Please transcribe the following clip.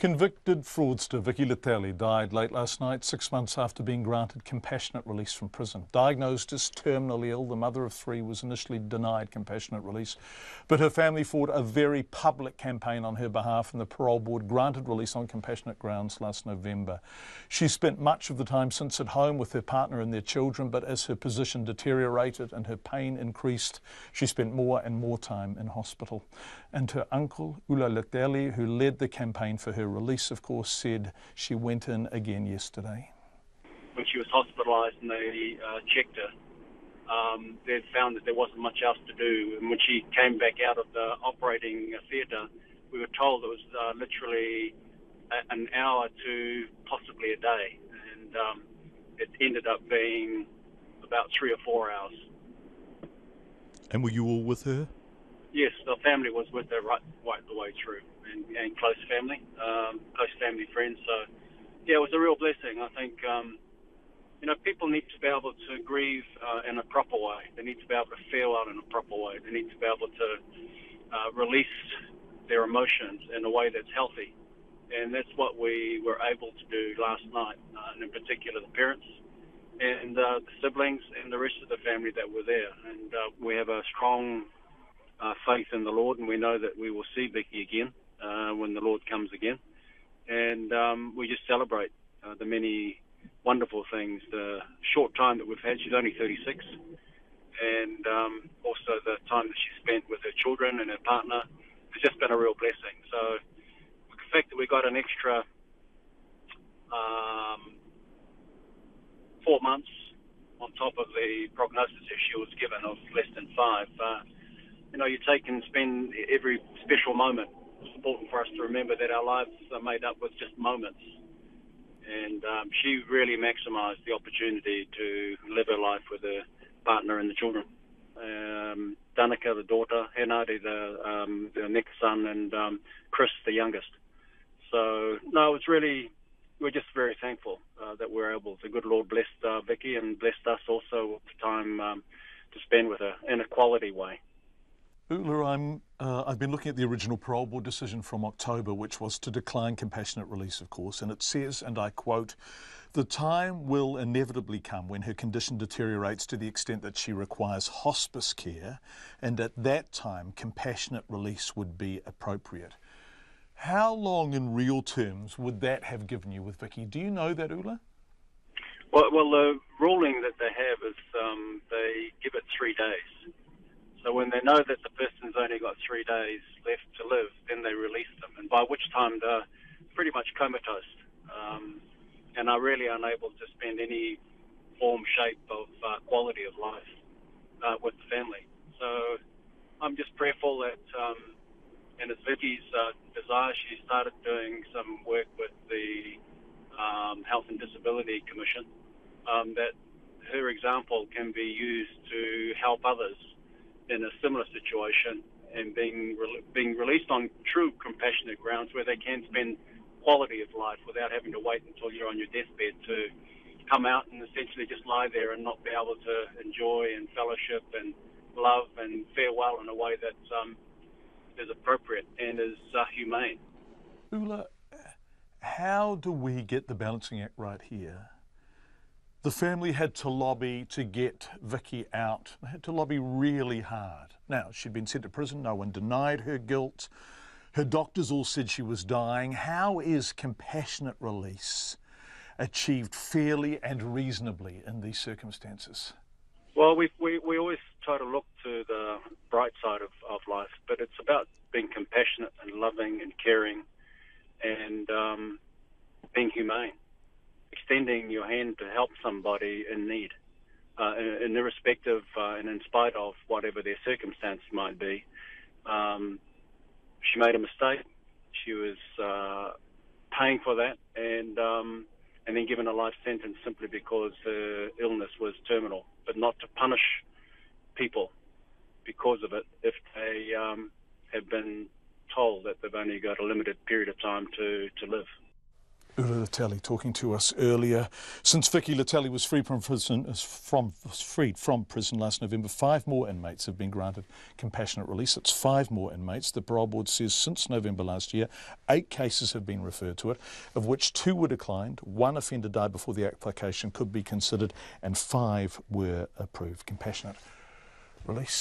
Convicted fraudster Vicki Letele died late last night, 6 months after being granted compassionate release from prison. Diagnosed as terminally ill, the mother of three was initially denied compassionate release, but her family fought a very public campaign on her behalf, and the parole board granted release on compassionate grounds last November. She spent much of the time since at home with her partner and their children, but as her position deteriorated and her pain increased, she spent more and more time in hospital. And her uncle, Ula Vetele, who led the campaign for her release, of course, said she went in again yesterday. When she was hospitalised and they checked her, they found that there wasn't much else to do. And when she came back out of the operating theatre, we were told it was literally an hour to possibly a day. And it ended up being about 3 or 4 hours. And were you all with her? Yes, the family was with her right the way through, and close family friends. So, yeah, it was a real blessing. I think, people need to be able to grieve in a proper way. They need to be able to feel out in a proper way. They need to be able to release their emotions in a way that's healthy. And that's what we were able to do last night, and in particular the parents and the siblings and the rest of the family that were there. And we have a strong faith in the Lord, and we know that we will see Vicki again when the Lord comes again. And we just celebrate the many wonderful things, the short time that we've had. She's only 36. And also the time that she spent with her children and her partner has just been a real blessing. So the fact that we got an extra 4 months on top of the prognosis that she was given of less than 5, you take and spend every special moment. It's important for us to remember that our lives are made up with just moments. And she really maximised the opportunity to live her life with her partner and the children. Danica, the daughter, Henadi, the next son, and Chris, the youngest. So, no, it's really, we're just very thankful that we're able. The good Lord blessed Vicki and blessed us also with the time to spend with her in a quality way. Ula, I've been looking at the original parole board decision from October, which was to decline compassionate release, of course, and it says, and I quote, "The time will inevitably come when her condition deteriorates to the extent that she requires hospice care, and at that time compassionate release would be appropriate." How long in real terms would that have given you with Vicki? Do you know that, Ula? Well, the ruling that they have is they give it 3 days. So when they know that the person's only got 3 days left to live, then they release them, and by which time they're pretty much comatose and are really unable to spend any form, shape of quality of life with the family. So I'm just prayerful that, and it's Vicki's desire, she started doing some work with the Health and Disability Commission, that her example can be used to help others in a similar situation and being released on true compassionate grounds where they can spend quality of life without having to wait until you're on your deathbed to come out and essentially just lie there and not be able to enjoy and fellowship and love and farewell in a way that is appropriate and is humane. Ula, how do we get the balancing act right here? The family had to lobby to get Vicki out. They had to lobby really hard. Now, she'd been sent to prison. No one denied her guilt. Her doctors all said she was dying. How is compassionate release achieved fairly and reasonably in these circumstances? Well, we always try to look to the bright side of life, but it's about being compassionate and loving and caring and being humane. Extending your hand to help somebody in need, and irrespective and in spite of whatever their circumstance might be. She made a mistake. She was paying for that, and then given a life sentence simply because her illness was terminal, but not to punish people because of it if they have been told that they've only got a limited period of time to live. Ula Vetele talking to us earlier. Since Vicki Letele was freed from prison last November, 5 more inmates have been granted compassionate release. It's 5 more inmates. The parole board says since November last year, 8 cases have been referred to it, of which 2 were declined, 1 offender died before the application could be considered, and 5 were approved. Compassionate release.